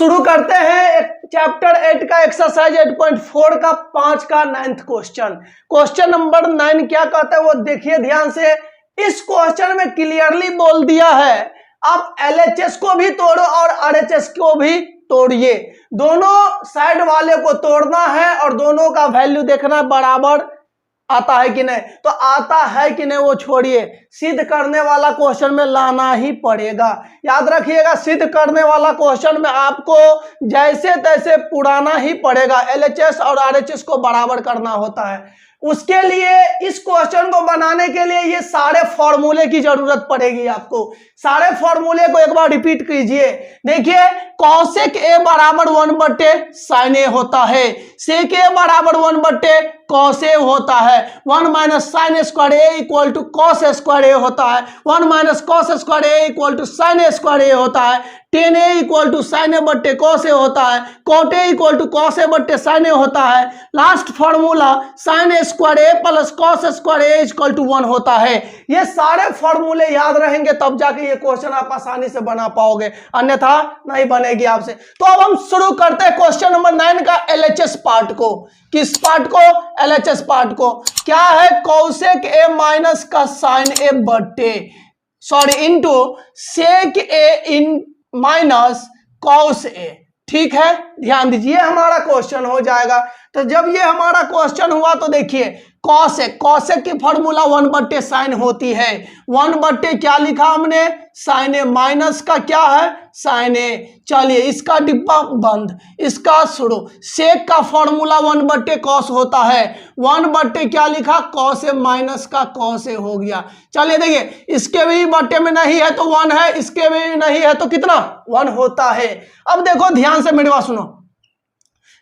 शुरू करते हैं चैप्टर 8 का एक्सरसाइज 8.4 का 5 का 9th क्वेश्चन। क्वेश्चन नंबर 9 क्या कहता है वो देखिए ध्यान से। इस क्वेश्चन में क्लियरली बोल दिया है आप LHS को भी तोड़ो और RHS को भी तोड़िए, दोनों साइड वाले को तोड़ना है और दोनों का वैल्यू देखना बराबर आता है कि नहीं। तो आता है कि नहीं वो छोड़िए, सिद्ध करने वाला क्वेश्चन में लाना ही पड़ेगा। याद रखिएगा सिद्ध करने वाला क्वेश्चन में आपको जैसे तैसे पुराना ही पड़ेगा, LHS और RHS को बराबर करना होता है। उसके लिए इस क्वेश्चन को बनाने के लिए ये सारे फॉर्मूले की जरूरत पड़ेगी आपको। सारे फॉर्मूले को एक बार रिपीट कीजिए। देखिए कॉसेक A बराबर 1/sin A होता है, सेक A बराबर 1/cos A होता है, 1 minus sine square A equal to cos square A होता है, 1 minus cos square A equal to sine square A होता है, tan A equal to sine A बट्टे कॉस A होता है, cot A equal to cos A बट्टे sine A होता है। Last formula sine square A plus cos square A equal to 1 होता है। ये सारे फॉर्मूले याद रहेंगे तब जाके ये क्वेश्चन आप आसानी से बना पाओगे, अन्यथा नहीं बनेगी आपसे। तो अब हम शुरू करते हैं क्वेश्चन नंबर 9 का LHS पार्ट को। किस पार्ट को? LHS पार्ट को। क्या है? कॉसेक A माइनस का साइन A बट्टे इनटू सेक A इन माइनस कॉस A। ठीक है, ध्यान दीजिए हमारा क्वेश्चन हो जाएगा। तो जब ये हमारा क्वेश्चन हुआ तो देखिए कॉसेक की फॉर्मूला 1/sin होती है। 1/ क्या लिखा हमने? sin A माइनस का क्या है? sin A। चलिए इसका डिब्बा बंद, इसका शुरू। सेक का फॉर्मूला 1/cos होता है, 1/ क्या लिखा? cos A माइनस का cos A हो गया। चलिए देखिए इसके भी बट्टे में नहीं है तो 1 है, इसके भी नहीं है तो कितना? 1 होता है। अब देखो ध्यान से मेरी बात सुनो,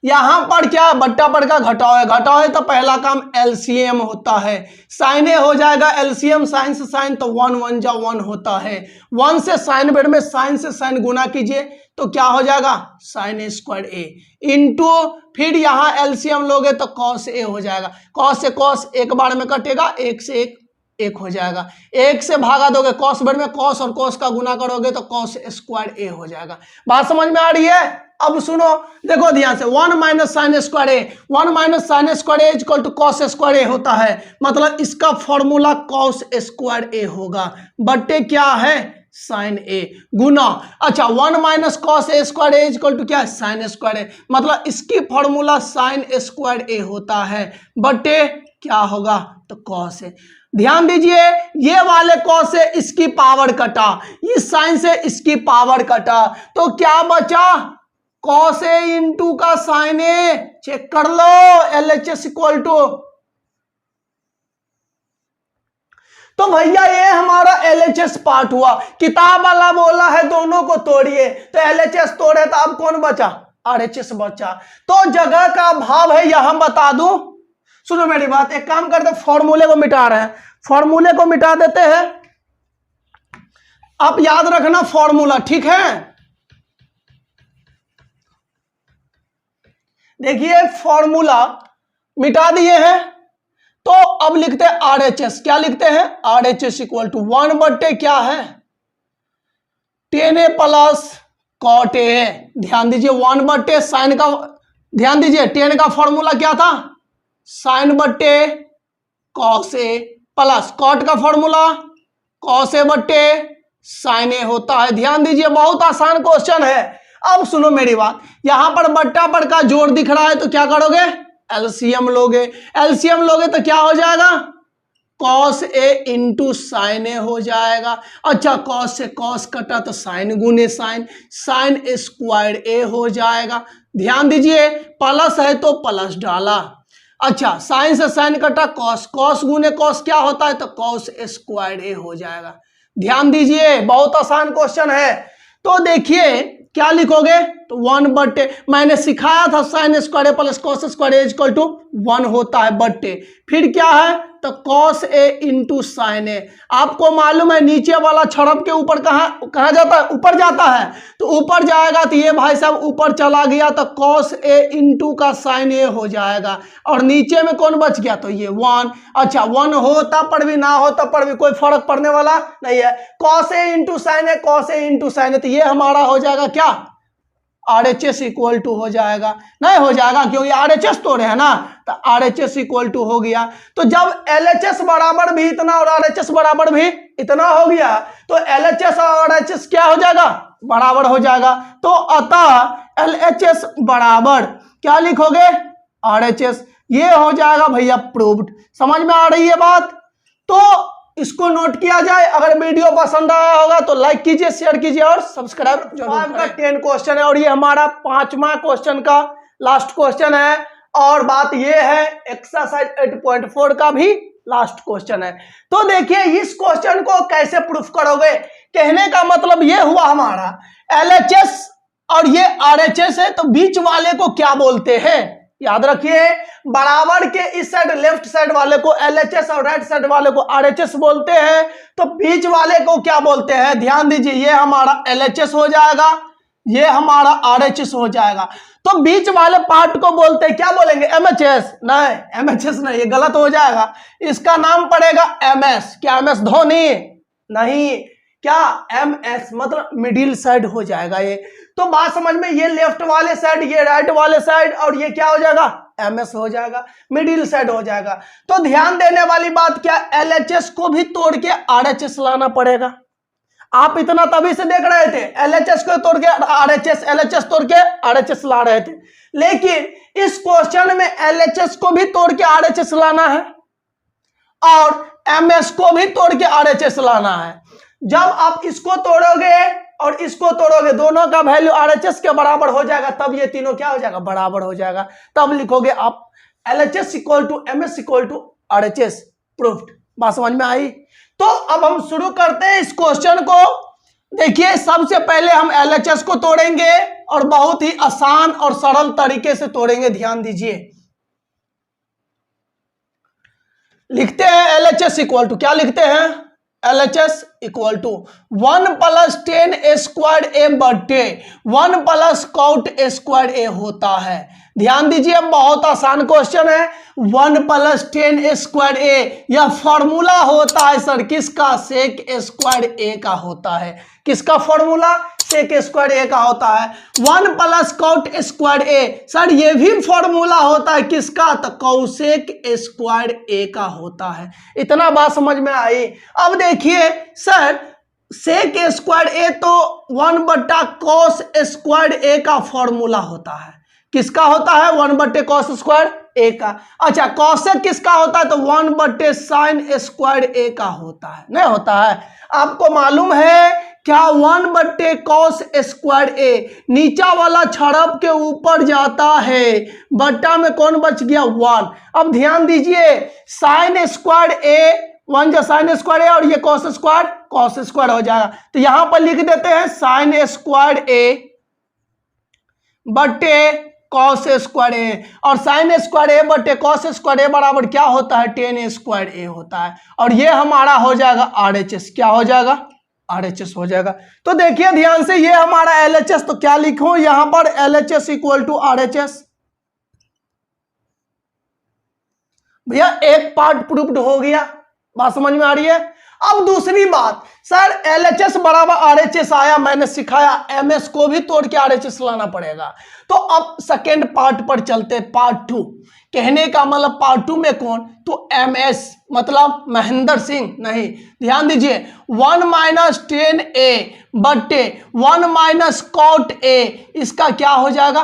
यहां पर क्या बट्टा पर का घटाव है, घटाव है तो पहला काम LCM होता है। साइन ए हो जाएगा LCM, साइन से साइन तो 1 1 जा 1 होता है। 1 से साइन बेड में साइन से साइन गुना कीजिए तो क्या हो जाएगा? Sine A square A into फिर यहाँ LCM लोगे तो cos A हो जाएगा। cos से cos एक बार में कटेगा, एक से एक हो जाएगा। एक से भागा दोगे cos बेड में, cos और cos का गुना करोगे तो cos स्क्वायर A हो जाएगा। बात समझ में आ रही है? अब सुनो देखो ध्यान से, 1 minus sine square A, 1 minus sine square A equal to cos square A होता है। मतलब इसका फॉर्मूला कॉस स्क्वायर A होगा बट्टे क्या है? साइन A गुना। अच्छा 1 minus cos A square A equal to क्या है? Sine square A। मतलब इसकी फॉर्मूला साइन स्क्वायर A होता है बट्टे क्या होगा? तो कॉस A। ध्यान दीजिए ये वाले कॉस से इसकी पावर कटा, इस साइन से इसकी पावर कटा तो क्या बचा? कॉस A इंटू का साइन A। चेक कर लो LHS इक्वल टू। तो भैया ये हमारा LHS पार्ट हुआ। किताब वाला बोला है दोनों को तोड़िए, तो LHS तोड़े तो अब कौन बचा? RHS बचा। तो जगह का भाव है यहां बता दूं। सुनो मेरी बात, एक काम करते फॉर्मूले को मिटा रहे हैं, फॉर्मूले को मिटा देते हैं। आप याद रखना फॉर्मूला, ठीक है? देखिए फॉर्मूला मिटा दिए हैं तो अब लिखते हैं RHS। क्या लिखते हैं? RHS इक्वल टू 1/, क्या है? tan A plus cot A। ध्यान दीजिए 1/, साइन का ध्यान दीजिए, tan का फॉर्मूला क्या था? साइन बट्टे cos A प्लस cot का फॉर्मूला cos A बट्टे साइन A होता है। ध्यान दीजिए बहुत आसान क्वेश्चन है। अब सुनो मेरी बात, यहां पर बट्टा पर का जोड़ दिख रहा है तो क्या करोगे? LCM लोगे। LCM लोगे तो क्या हो जाएगा? cos A into sine A हो जाएगा। अच्छा cos से cos कटा तो साइन गुने साइन, साइन स्क्वायर A हो जाएगा। ध्यान दीजिए प्लस है तो प्लस डाला। अच्छा साइन से साइन कटा, cos, cos गुने cos क्या होता है? तो cos स्क्वायर A हो जाएगा। ध्यान दीजिए बहुत आसान क्वेश्चन है। तो देखिए क्या लिखोगे? तो 1/, मैंने सिखाया था sine square plus cos square equal to 1 होता है बट्टे फिर क्या है? तो cos A into sine A। आपको मालूम है नीचे वाला छड़प के ऊपर कहाँ जाता है? ऊपर जाता है। तो ऊपर जाएगा तो ये भाई साहब ऊपर चला गया तो cos A इंटू का साइन A हो जाएगा और नीचे में कौन बच गया? तो ये 1। अच्छा 1 होता पर भी ना होता पर भी कोई फर्क पड़ने वाला नहीं है। cos A into sine A, cos A into sine A, तो ये हमारा हो जाएगा क्या? RHS इक्वल टू हो जाएगा, नहीं हो जाएगा क्योंकि RHS तोड़े हैं ना, तो RHS इक्वल टू हो गया। तो जब LHS बराबर भी इतना और RHS बराबर भी इतना हो गया तो LHS और RHS क्या हो जाएगा, बराबर हो जाएगा। तो अतः LHS बराबर क्या लिखोगे, RHS। ये हो जाएगा भैया प्रूव्ड। समझ में आ रही है बात, तो इसको नोट किया जाए। अगर वीडियो पसंद आया होगा तो लाइक कीजिए, शेयर कीजिए और सब्सक्राइब जरूर करें। 10 क्वेश्चन है और ये हमारा 5वां क्वेश्चन का लास्ट क्वेश्चन है। और बात ये है एक्सरसाइज 8.4 का भी लास्ट क्वेश्चन है। तो देखिए इस क्वेश्चन को कैसे प्रूफ करोगे। कहने का मतलब ये हुआ हमारा LHS और ये RHS है, तो बीच वाले को क्या बोलते हैं, याद रखिए बराबर के इस साइड लेफ्ट साइड वाले को LHS और राइट साइड वाले को RHS बोलते हैं। तो बीच वाले को क्या बोलते हैं, ध्यान दीजिए, ये हमारा LHS हो जाएगा, ये हमारा RHS हो जाएगा। तो बीच वाले पार्ट को बोलते हैं, क्या बोलेंगे, MHS, नहीं MHS नहीं, ये गलत हो जाएगा। इसका नाम पड़ेगा MS। क्या MS धोनी, नहीं, क्या MS मतलब मिडिल साइड हो जाएगा ये। तो बात समझ में, ये लेफ्ट वाले साइड, ये राइट वाले साइड, और ये क्या हो जाएगा, MS हो जाएगा, मिडिल साइड हो जाएगा। तो ध्यान देने वाली बात क्या, LHS को भी तोड़ के RHS लाना पड़ेगा। आप इतना तभी से देख रहे थे, LHS को तोड़ के RHS, LHS तोड़ के RHS ला रहे थे, लेकिन इस क्वेश्चन में LHS को भी तोड़ के RHS लाना है और MS को भी तोड़ के RHS लाना है। जब आप इसको तोड़ोगे और इसको तोड़ोगे, दोनों का वैल्यू RHS के बराबर हो जाएगा, तब ये तीनों क्या हो जाएगा, बराबर हो जाएगा। तब लिखोगे आप LHS equal to MS equal to RHS, proved. बात समझ में आई। तो अब हम शुरू करते हैं इस क्वेश्चन को। देखिए सबसे पहले हम LHS को तोड़ेंगे और बहुत ही आसान और सरल तरीके से तोड़ेंगे। ध्यान दीजिए, लिखते हैं LHS इक्वल टू, क्या लिखते हैं, LHS equal to 1 + 10 square A बटे 1 + cot A स्क्वायर A होता है। ध्यान दीजिए बहुत आसान क्वेश्चन है। 1 + 10 स्क्वायर A यह फॉर्मूला होता है सर किसका, सेक स्क्वायर A का होता है। किसका फॉर्मूला, सेक स्क्वायर A का होता है। 1 + cot स्क्वायर A सर ये भी फॉर्मूला होता है किसका, तो कौसेक स्क्वायर A का होता है। इतना बात समझ में आई। अब देखिए सर सेक स्क्वायर A तो 1/cos स्क्वायर A का फॉर्मूला होता है। किसका होता है, 1/cos स्क्वायर A का। अच्छा कौसेक किसका होता है, तो 1/sin स्क्वायर A का होता है, नहीं होता है। आपको मालूम है क्या, 1/cos स्क्वायर A नीचा वाला छड़प के ऊपर जाता है, बट्टा में कौन बच गया, 1। अब ध्यान दीजिए sin स्क्वायर A 1 जो sin स्क्वायर A और ये cos स्क्वायर हो जाएगा। तो यहां पर लिख देते हैं sin स्क्वायर A बटे cos स्क्वायर A, और sin स्क्वायर A बटे cos स्क्वायर A बराबर क्या होता है, tan स्क्वायर A होता है। और ये हमारा हो जाएगा RHS, क्या हो जाएगा, RHS हो जाएगा। तो देखिए ध्यान से, ये हमारा LHS, तो क्या लिखूं यहां पर, LHS इक्वल टू RHS। भैया एक पार्ट प्रूव्ड हो गया, बात समझ में आ रही है। अब दूसरी बात, सर LHS बराबर RHS आया, मैंने सिखाया MS को भी तोड़ के RHS लाना पड़ेगा। तो अब सेकेंड पार्ट पर चलते, पार्ट 2। कहने का मतलब पार्ट 2 में कौन, तो MS मतलब महेंद्र सिंह, नहीं, ध्यान दीजिए 1 - 10A बटे 1 - cot A, इसका क्या हो जाएगा,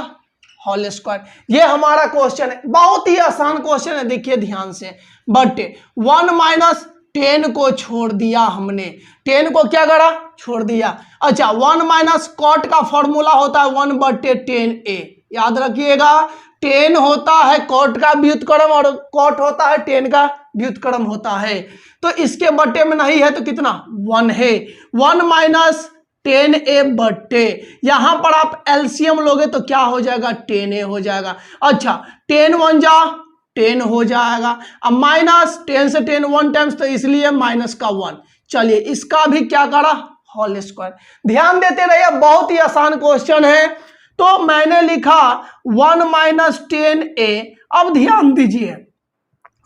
होल स्क्वायर। ये हमारा क्वेश्चन है, बहुत ही आसान क्वेश्चन है, देखिए ध्यान से। बटे 1 - 10 को छोड़ दिया हमने, 10 को क्या करा, छोड़ दिया। अच्छा 1 - cot का फॉर्मूला होता है 1/10A, याद रखिएगा 10 होता है cot का व्युत्क्रम और cot होता है 10 का व्युत्क्रम होता है। तो इसके बटे में नहीं है तो कितना, 1 है। 1 - 10A बटे, यहां पर आप एलसीएम लोगे तो क्या हो जाएगा, 10A हो जाएगा। अच्छा 10 1 जा 10 हो जाएगा। अब माइनस 10 से 10 1 टाइम्स, तो इसलिए माइनस का 1। चलिए इसका भी क्या करा, होल स्क्वायर। ध्यान देते रहिए, बहुत ही आसान क्वेश्चन है। तो मैंने लिखा 1 - 10A। अब ध्यान दीजिए,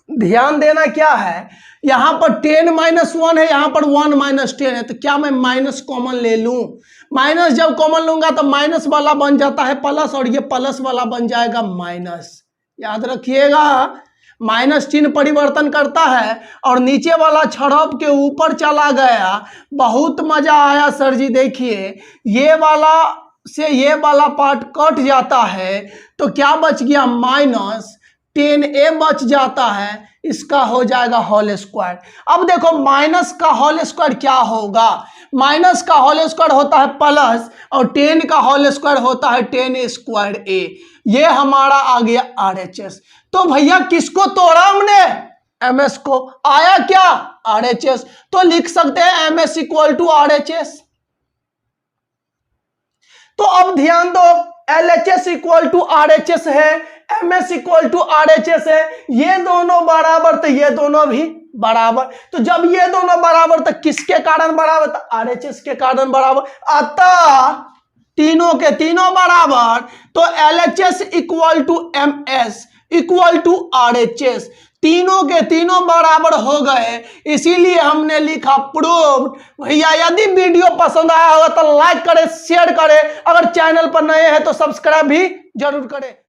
ध्यान देना क्या है, यहां पर 10 - 1 है, यहां पर 1 - 10 है, तो क्या मैं माइनस कॉमन ले लूं। माइनस जब कॉमन लूंगा तो माइनस वाला बन जाता है प्लस और ये प्लस वाला बन जाएगा माइनस। याद रखिएगा, माइनस चिन्ह परिवर्तन करता है और नीचे वाला छड़ब के ऊपर चला गया। बहुत मजा आया सर जी। देखिए ये वाला से ये वाला पार्ट कट जाता है तो क्या बच गया, माइनस 10a बच जाता है, इसका हो जाएगा होल स्क्वायर। अब देखो माइनस का होल स्क्वायर क्या होगा, माइनस का होल स्क्वायर होता है प्लस और 10 का होल स्क्वायर होता है 10 स्क्वायर a। ये हमारा आ गया RHS। तो भैया किसको तोड़ा हमने, ms को। आया क्या, RHS। तो लिख सकते हैं ms इक्वल टू RHS। तो अब ध्यान दो, LHS इक्वल टू RHS है, ms इक्वल टू RHS है, ये दोनों बराबर तो ये दोनों भी बराबर। तो जब ये दोनों बराबर तो किसके कारण बराबर, तो RHS के कारण बराबर। अतः तीनों के तीनों बराबर, तो LHS equal to ms equal to RHS, तीनों के तीनों बराबर हो गए, इसीलिए हमने लिखा प्रूव्ड। भैया यदि वीडियो पसंद आया होगा तो लाइक करें, शेयर करें, अगर चैनल पर नए हैं तो सब्सक्राइब भी जरूर करें।